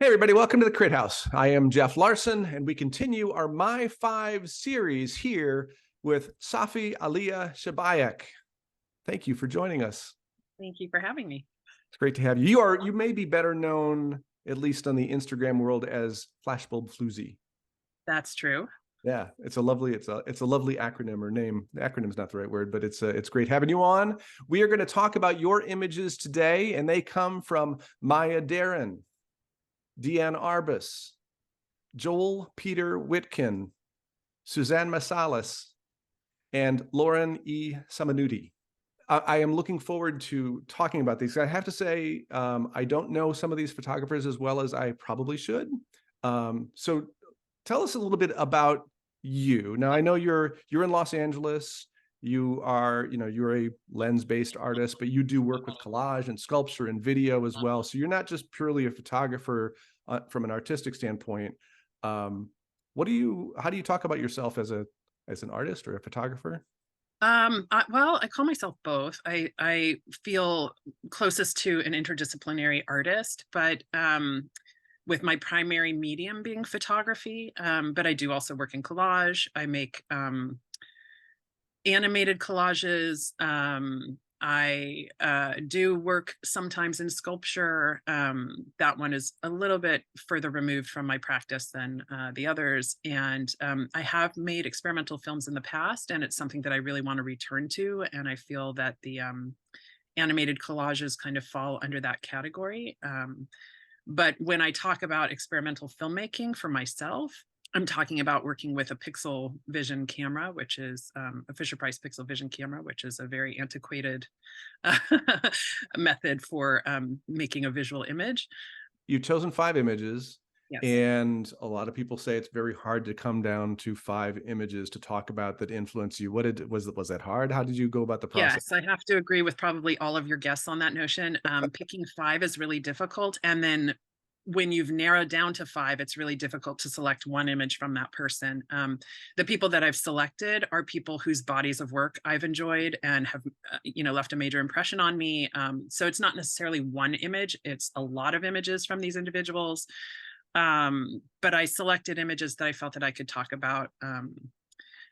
Hey everybody, welcome to the Crit House. I am Jeff Larson, and we continue our MyFIVE series here with Safi Alia Shabaik. Thank you for joining us. Thank you for having me. It's great to have you. You may be better known, at least on the Instagram world, as Flashbulb Floozy. That's true. Yeah, it's a lovely acronym or name. The acronym's not the right word, but it's great having you on. We are going to talk about your images today, and they come from Deren, Diane Arbus, Joel Peter Witkin, Suzanne Meiselas, and Lauren E. Simonutti. I am looking forward to talking about these. I have to say, I don't know some of these photographers as well as I probably should. So tell us a little bit about you. Now, I know you're in Los Angeles. You're a lens-based artist, but you do work with collage and sculpture and video as well. So you're not just purely a photographer from an artistic standpoint. How do you talk about yourself as an artist or a photographer? I call myself both. I feel closest to an interdisciplinary artist, but with my primary medium being photography. But I do also work in collage. I make animated collages. I do work sometimes in sculpture. That one is a little bit further removed from my practice than the others. And I have made experimental films in the past, and it's something that I really want to return to. And I feel that the animated collages kind of fall under that category. But when I talk about experimental filmmaking for myself, I'm talking about working with a pixel vision camera, which is a Fisher-Price pixel vision camera, which is a very antiquated method for making a visual image. You've chosen 5 images. Yes. And a lot of people say it's very hard to come down to 5 images to talk about that influence you. Was that hard? How did you go about the process? Yes, I have to agree with probably all of your guests on that notion. Picking 5 is really difficult. And then when you've narrowed down to 5, it's really difficult to select one image from that person. The people that I've selected are people whose bodies of work I've enjoyed and have, left a major impression on me. So it's not necessarily one image, it's a lot of images from these individuals. But I selected images that I felt that I could talk about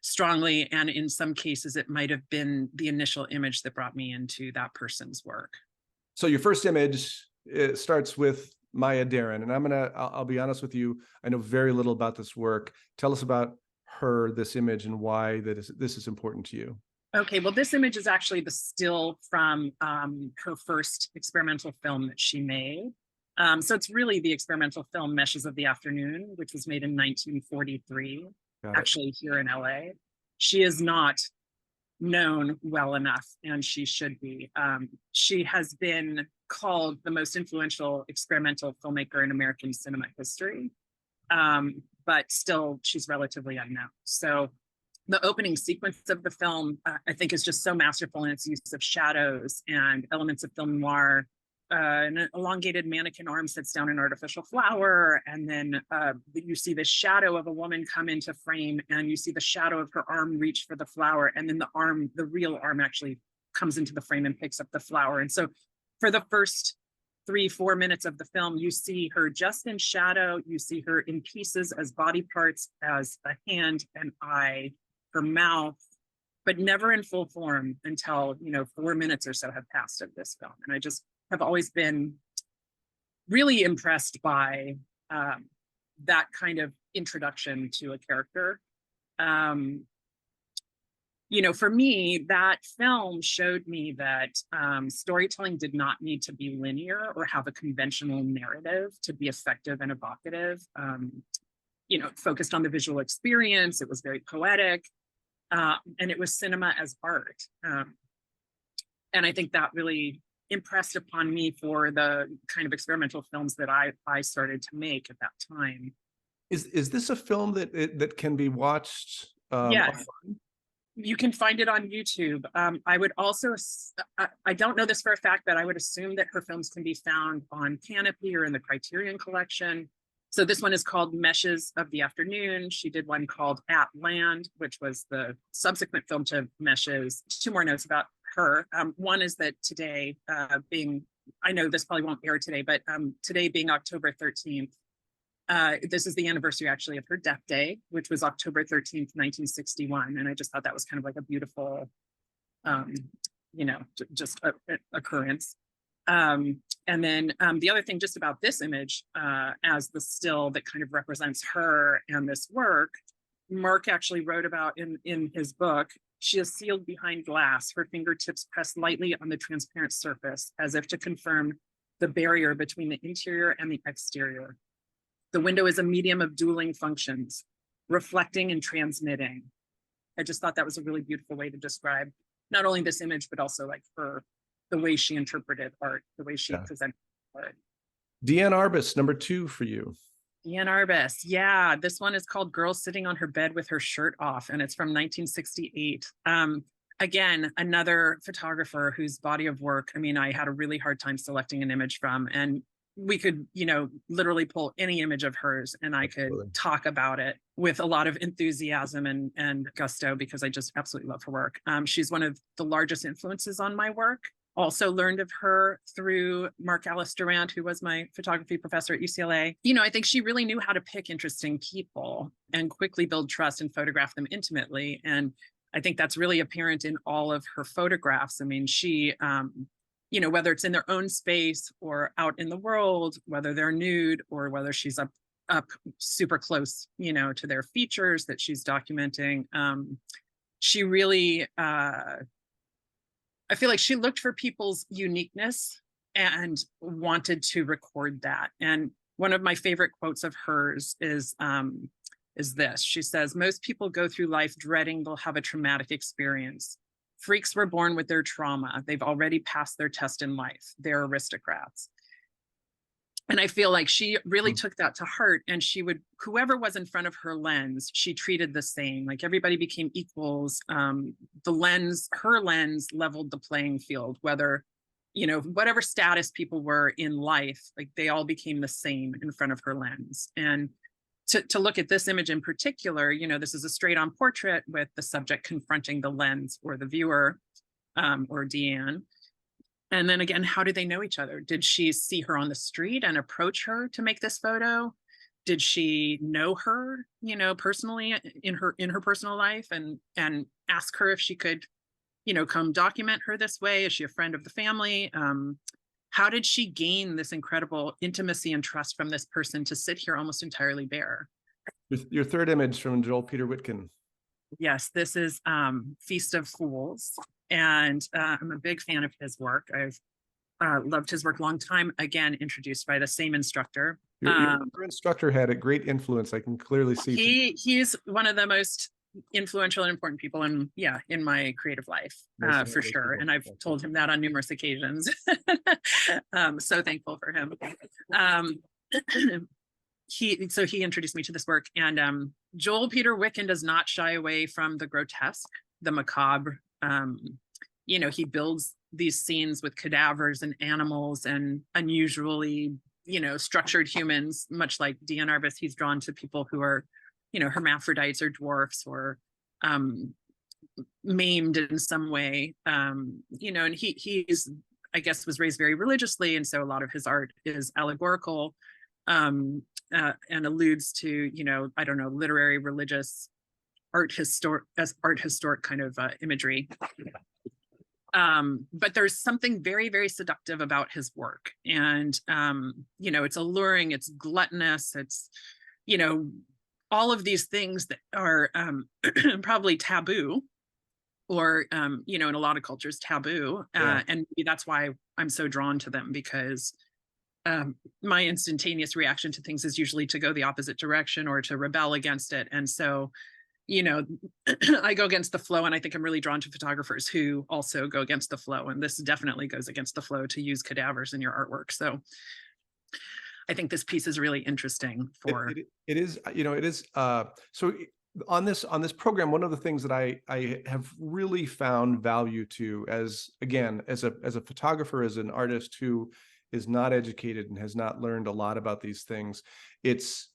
strongly. And in some cases, it might have been the initial image that brought me into that person's work. So your first image, it starts with Deren, and I'll be honest with you, I know very little about this work. Tell us about her, this image, and why this is important to you. Okay, well, this image is actually the still from her first experimental film that she made. So it's really the experimental film Meshes of the Afternoon, which was made in 1943, actually here in LA. She is not known well enough, and she should be. She has been called the most influential experimental filmmaker in American cinema history, but still she's relatively unknown. So the opening sequence of the film, I think, is just so masterful in its use of shadows and elements of film noir. An elongated mannequin arm sits down an artificial flower, and then you see the shadow of a woman come into frame, and you see the shadow of her arm reach for the flower, and then the real arm actually comes into the frame and picks up the flower. And so for the first 3-4 minutes of the film, you see her just in shadow, you see her in pieces as body parts, as a hand, an eye, her mouth, but never in full form until 4 minutes or so have passed of this film. And I just have always been really impressed by that kind of introduction to a character. For me, that film showed me that storytelling did not need to be linear or have a conventional narrative to be effective and evocative. It focused on the visual experience. It was very poetic, and it was cinema as art. And I think that really impressed upon me for the kind of experimental films that I started to make at that time. Is this a film that can be watched? Yes. Online? You can find it on YouTube. I would also, I don't know this for a fact, but I would assume that her films can be found on Canopy or in the Criterion Collection. So this one is called Meshes of the Afternoon. She did one called At Land, which was the subsequent film to Meshes. 2 more notes about her. One is that today, being I know this probably won't air today, but today being October 13th, this is the anniversary actually of her death day, which was October 13th, 1961. And I just thought that was kind of like a beautiful, just a occurrence. And then the other thing just about this image, as the still that kind of represents her and this work, Mark actually wrote about in his book, she is sealed behind glass, her fingertips pressed lightly on the transparent surface, as if to confirm the barrier between the interior and the exterior. The window is a medium of dueling functions, reflecting and transmitting. I just thought that was a really beautiful way to describe not only this image, but also like the way she interpreted art, the way she presented art. Diane Arbus, number 2 for you. Diane Arbus. Yeah, this one is called Girl Sitting on Her Bed with Her Shirt Off, and it's from 1968. Again, another photographer whose body of work, I mean, I had a really hard time selecting an image from, and we could, literally pull any image of hers and I could talk about it with a lot of enthusiasm and gusto, because I just absolutely love her work. She's one of the largest influences on my work. Also learned of her through Mark Alice Durant, who was my photography professor at UCLA. I think she really knew how to pick interesting people and quickly build trust and photograph them intimately. And I think that's really apparent in all of her photographs. I mean, she, whether it's in their own space or out in the world, whether they're nude or whether she's up super close, to their features that she's documenting. She really, I feel like she looked for people's uniqueness and wanted to record that. And one of my favorite quotes of hers is this. She says, "Most people go through life dreading they'll have a traumatic experience. Freaks were born with their trauma. They've already passed their test in life. They're aristocrats." And I feel like she really took that to heart, and she would, whoever was in front of her lens, she treated the same. Like everybody became equals. Her lens leveled the playing field, whether, whatever status people were in life, like they all became the same in front of her lens. And to look at this image in particular, this is a straight on portrait with the subject confronting the lens or the viewer, or Deanne. And then again, how did they know each other? Did she see her on the street and approach her to make this photo? Did she know her, personally in her personal life and ask her if she could, come document her this way? Is she a friend of the family? How did she gain this incredible intimacy and trust from this person to sit here almost entirely bare? Your third image from Joel Peter Witkin. Yes, this is Feast of Fools. And I'm a big fan of his work. I've loved his work a long time. Again, introduced by the same instructor. Your instructor had a great influence. I can clearly see. He's one of the most influential and important people in my creative life, for sure. And I've told him that on numerous occasions. So thankful for him. He introduced me to this work, and Joel Peter Witkin does not shy away from the grotesque, the macabre. He builds these scenes with cadavers and animals and unusually, structured humans, much like Diane Arbus. He's drawn to people who are, hermaphrodites or dwarfs or maimed in some way. And he's, I guess, was raised very religiously. And so a lot of his art is allegorical, and alludes to, literary, religious, art historic kind of imagery. But there's something very, very seductive about his work. And, it's alluring, it's gluttonous, it's, all of these things that are probably taboo or, in a lot of cultures, taboo. And that's why I'm so drawn to them, because my instantaneous reaction to things is usually to go the opposite direction or to rebel against it. And so, I go against the flow, and I think I'm really drawn to photographers who also go against the flow. And this definitely goes against the flow to use cadavers in your artwork. So I think this piece is really interesting for. It is. So on this program, one of the things that I have really found value to, as a photographer, as an artist who is not educated and has not learned a lot about these things, it's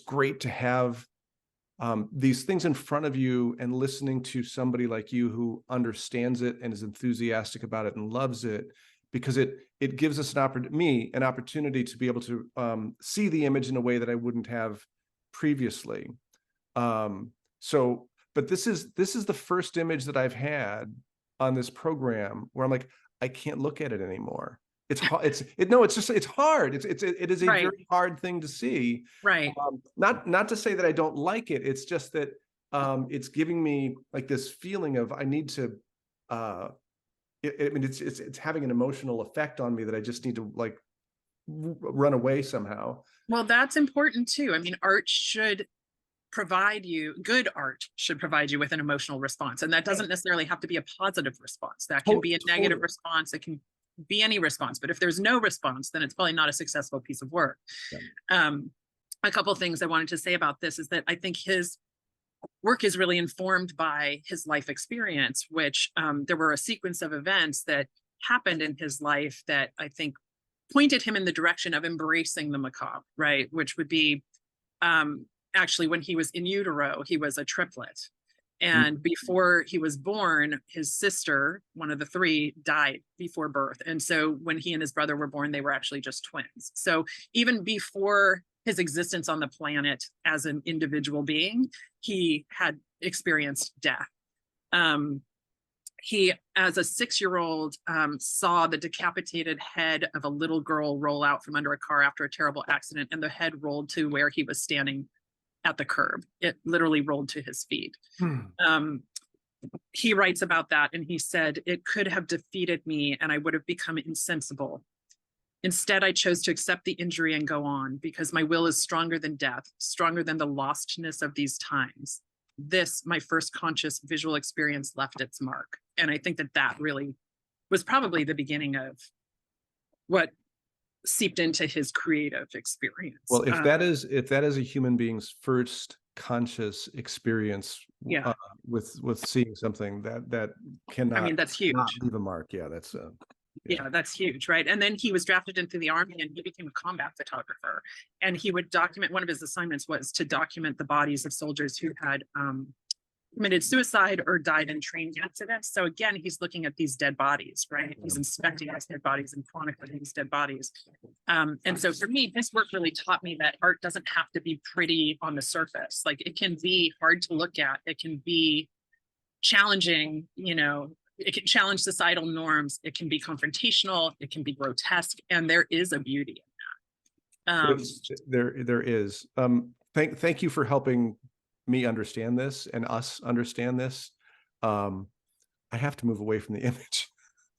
great to have these things in front of you and listening to somebody like you who understands it and is enthusiastic about it and loves it, because it gives us an opportunity to be able to see the image in a way that I wouldn't have previously. But this is the first image that I've had on this program where I'm like, I can't look at it anymore. It's hard. It's hard. It is a Right. very hard thing to see. Right. Not to say that I don't like it. It's just that it's giving me like this feeling of I need to. I mean, it's having an emotional effect on me that I just need to like run away somehow. Well, that's important too. I mean, good art should provide you with an emotional response. And that doesn't necessarily have to be a positive response. That can be a negative response. It can be any response. But if there's no response, then it's probably not a successful piece of work. Yeah. A couple of things I wanted to say about this is that I think his work is really informed by his life experience, which there were a sequence of events that happened in his life that I think pointed him in the direction of embracing the macabre, right? Which would be actually when he was in utero, he was a triplet. And before he was born, his sister, one of the three, died before birth. And so when he and his brother were born, they were actually just twins. So even before his existence on the planet as an individual being, he had experienced death. He, as a 6-year-old, saw the decapitated head of a little girl roll out from under a car after a terrible accident, and the head rolled to where he was standing at the curb. It literally rolled to his feet. He writes about that, and he said, "It could have defeated me and I would have become insensible. Instead, I chose to accept the injury and go on, because my will is stronger than death, stronger than the lostness of these times. This, my first conscious visual experience, left its mark." And I think that really was probably the beginning of what seeped into his creative experience. Well, if that is a human being's first conscious experience, with seeing something that cannot, I mean, that's huge. Not leave a mark. Yeah, that's that's huge, right? And then he was drafted into the army and he became a combat photographer. And he would document, one of his assignments was to document the bodies of soldiers who had committed suicide or died in train accidents. So again, he's looking at these dead bodies, right? He's inspecting these dead bodies and chronicling these dead bodies. And so for me, this work really taught me that art doesn't have to be pretty on the surface. Like, it can be hard to look at. It can be challenging, it can challenge societal norms. It can be confrontational. It can be grotesque. And there is a beauty in that. There is. Thank you for helping me understand this and us understand this. I have to move away from the image.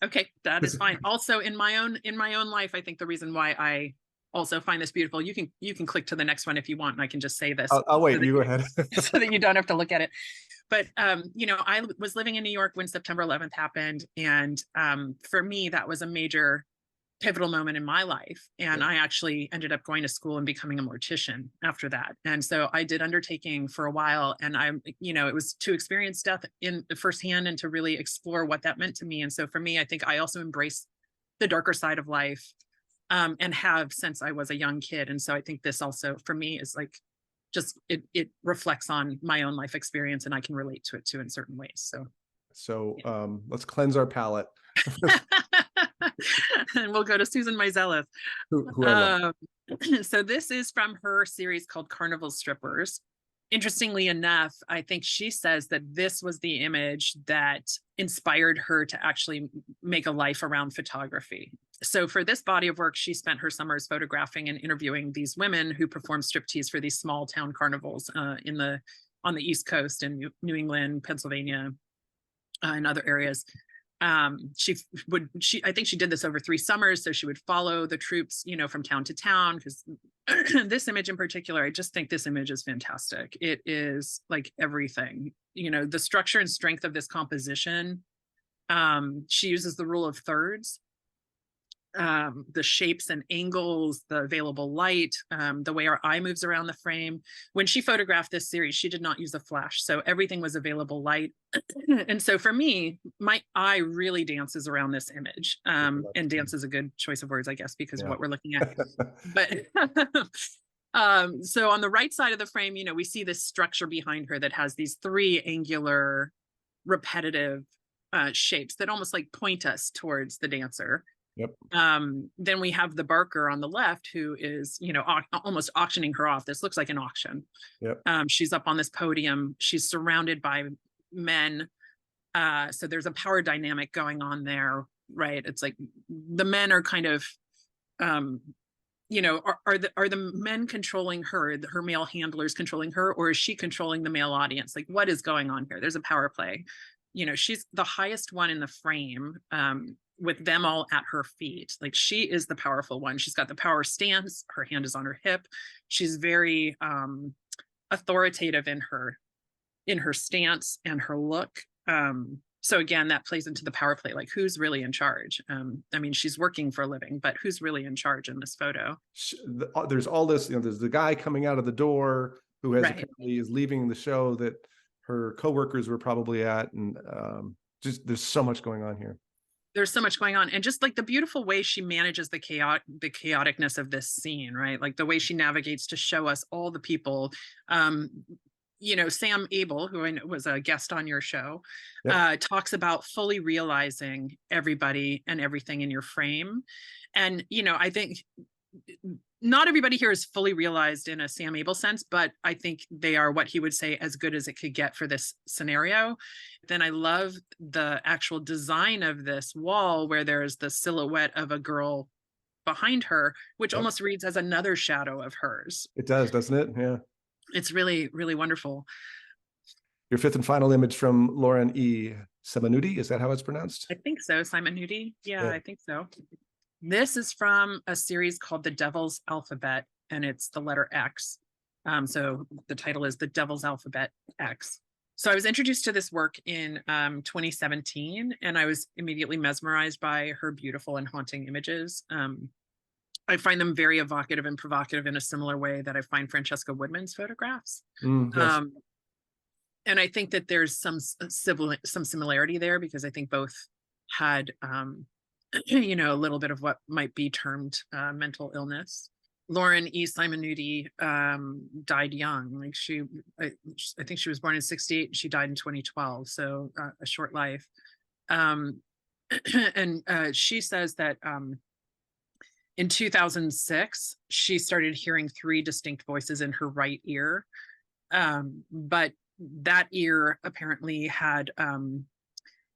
Okay, that is fine. Also, in my own life, I think the reason why I also find this beautiful, you can click to the next one if you want, and I can just say this. I'll wait. You go ahead. So that you don't have to look at it. But I was living in New York when September 11th happened, and for me, that was a major pivotal moment in my life. And I actually ended up going to school and becoming a mortician after that. And so I did undertaking for a while, and it was to experience death in firsthand and to really explore what that meant to me. And so for me, I think I also embrace the darker side of life, and have since I was a young kid. And so I think this also for me is like, just it reflects on my own life experience, and I can relate to it too in certain ways. So let's cleanse our palate. And we'll go to Susan Meiselas. Who I love. So this is from her series called Carnival Strippers. Interestingly enough, I think she says that this was the image that inspired her to actually make a life around photography. So for this body of work, she spent her summers photographing and interviewing these women who perform striptease for these small town carnivals on the East Coast in New England, Pennsylvania, and other areas. I think she did this over 3 summers. So she would follow the troops, from town to town, because this image in particular, I just think this image is fantastic. It is like everything, the structure and strength of this composition. She uses the rule of thirds, the shapes and angles, the available light, the way our eye moves around the frame. When she photographed this series, she did not use a flash, so everything was available light. And so for me, my eye really dances around this image, and dance is a good choice of words, I guess, because of what we're looking at. But so on the right side of the frame, we see this structure behind her that has these 3 angular repetitive shapes that almost like point us towards the dancer. Yep. Then we have the Barker on the left, who is, almost auctioning her off. This looks like an auction. Yep. She's up on this podium. She's surrounded by men. So there's a power dynamic going on there, right? It's like the men are kind of, are the men controlling her, her male handlers controlling her, or is she controlling the male audience? Like, what is going on here? There's a power play. She's the highest one in the frame, with them all at her feet. Like, she is the powerful one. She's got the power stance. Her hand is on her hip. She's very authoritative in her stance and her look. So again, that plays into the power play. Like, who's really in charge? I mean, she's working for a living, but who's really in charge in this photo? There's all this, there's the guy coming out of the door who has apparently is leaving the show that her coworkers were probably at. And just, there's so much going on here. There's so much going on. And just like the beautiful way she manages the chaoticness of this scene, right? Like the way she navigates to show us all the people. Sam Abel, who I know was a guest on your show, talks about fully realizing everybody and everything in your frame. And, I think not everybody here is fully realized in a Sam Abel sense, but I think they are what he would say as good as it could get for this scenario. Then I love the actual design of this wall where there's the silhouette of a girl behind her, which almost reads as another shadow of hers. It does, doesn't it? Yeah. It's really, really wonderful. Your fifth and final image from Lauren E. Simonutti, is that how it's pronounced? I think so. Simonutti. Yeah, I think so. This is from a series called The Devil's Alphabet, and it's the letter X. So the title is The Devil's Alphabet X. So I was introduced to this work in 2017, and I was immediately mesmerized by her beautiful and haunting images. I find them very evocative and provocative in a similar way that I find Francesca Woodman's photographs. Yes. And I think that there's some similarity there, because I think both had, a little bit of what might be termed mental illness. Lauren E. Simonutti died young. Like I think she was born in 1968 and she died in 2012. So a short life. And she says that in 2006, she started hearing 3 distinct voices in her right ear. But that ear apparently had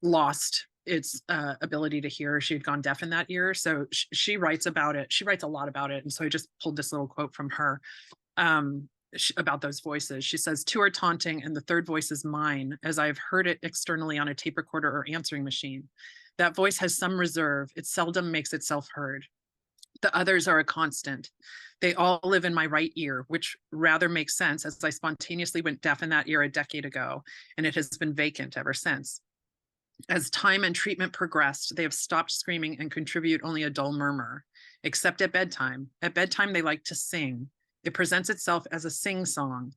lost its ability to hear. She had gone deaf in that ear. So she writes about it. She writes a lot about it. And so I just pulled this little quote from her about those voices. She says, 2 are taunting, and the third voice is mine, as I've heard it externally on a tape recorder or answering machine. That voice has some reserve. It seldom makes itself heard. The others are a constant. They all live in my right ear, which rather makes sense, as I spontaneously went deaf in that ear a decade ago, and it has been vacant ever since. As time and treatment progressed, they have stopped screaming and contribute only a dull murmur, except at bedtime. At bedtime, they like to sing. It presents itself as a sing-song,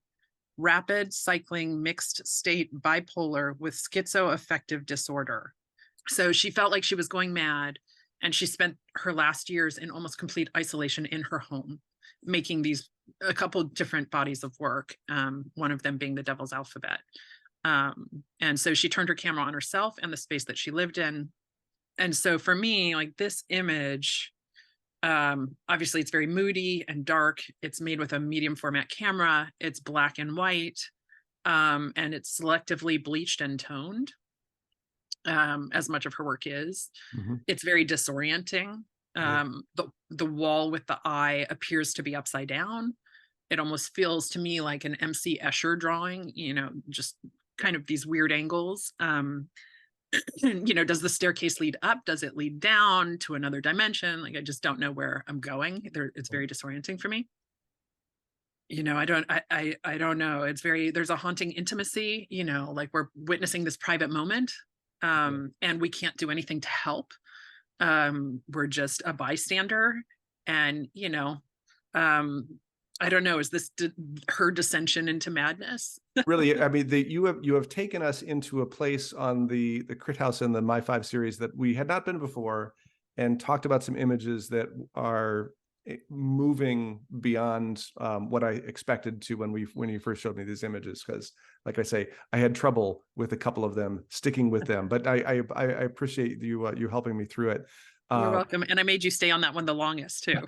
rapid, cycling, mixed state, bipolar with schizoaffective disorder. So she felt like she was going mad, and she spent her last years in almost complete isolation in her home, making a couple different bodies of work, one of them being The Devil's Alphabet. And so she turned her camera on herself and the space that she lived in. And so for me, like, this image, obviously it's very moody and dark. It's made with a medium format camera. It's black and white, and it's selectively bleached and toned, as much of her work is. Mm-hmm. It's very disorienting. The wall with the eye appears to be upside down. It almost feels to me like an MC Escher drawing, just kind of these weird angles. Does the staircase lead up? Does it lead down to another dimension? Like, I just don't know where I'm going. It's very disorienting for me. I don't know. It's there's a haunting intimacy, like we're witnessing this private moment, and we can't do anything to help. We're just a bystander, and, I don't know, is this her descension into madness? Really, I mean, you have taken us into a place on the Crit House and the MyFIVE series that we had not been before, and talked about some images that are moving beyond what I expected to when you first showed me these images. Because, like I say, I had trouble with a couple of them, sticking with them. But I appreciate you helping me through it. You're welcome. And I made you stay on that one the longest too.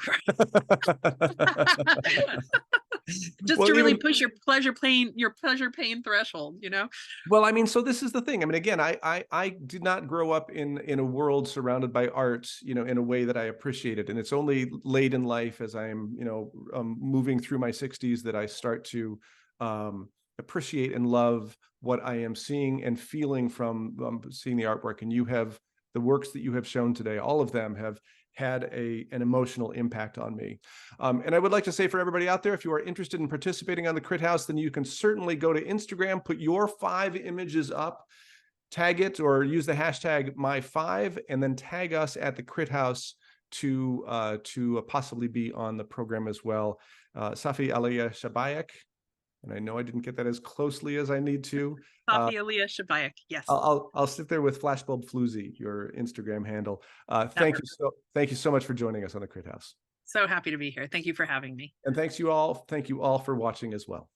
Just Well, to really push your pleasure pain threshold, you know? Well, I mean, so this is the thing. I mean, again, I did not grow up in a world surrounded by art, you know, in a way that I appreciate it. And it's only late in life, as I am, you know, moving through my 60s, that I start to appreciate and love what I am seeing and feeling from seeing the artwork. And you have the works that you have shown today, all of them have had an emotional impact on me. And I would like to say for everybody out there, if you are interested in participating on the Crit House, then you can certainly go to Instagram, put your 5 images up, tag it or use the hashtag MyFIVE, and then tag us at the Crit House to possibly be on the program as well. Safi Alia Shabaik, and I know I didn't get that as closely as I need to. Safi Alia Shabaik, yes. I'll sit there with Flashbulb Floozy, your Instagram handle. Thank you so much for joining us on the Crit House. So happy to be here. Thank you for having me. And thank you all for watching as well.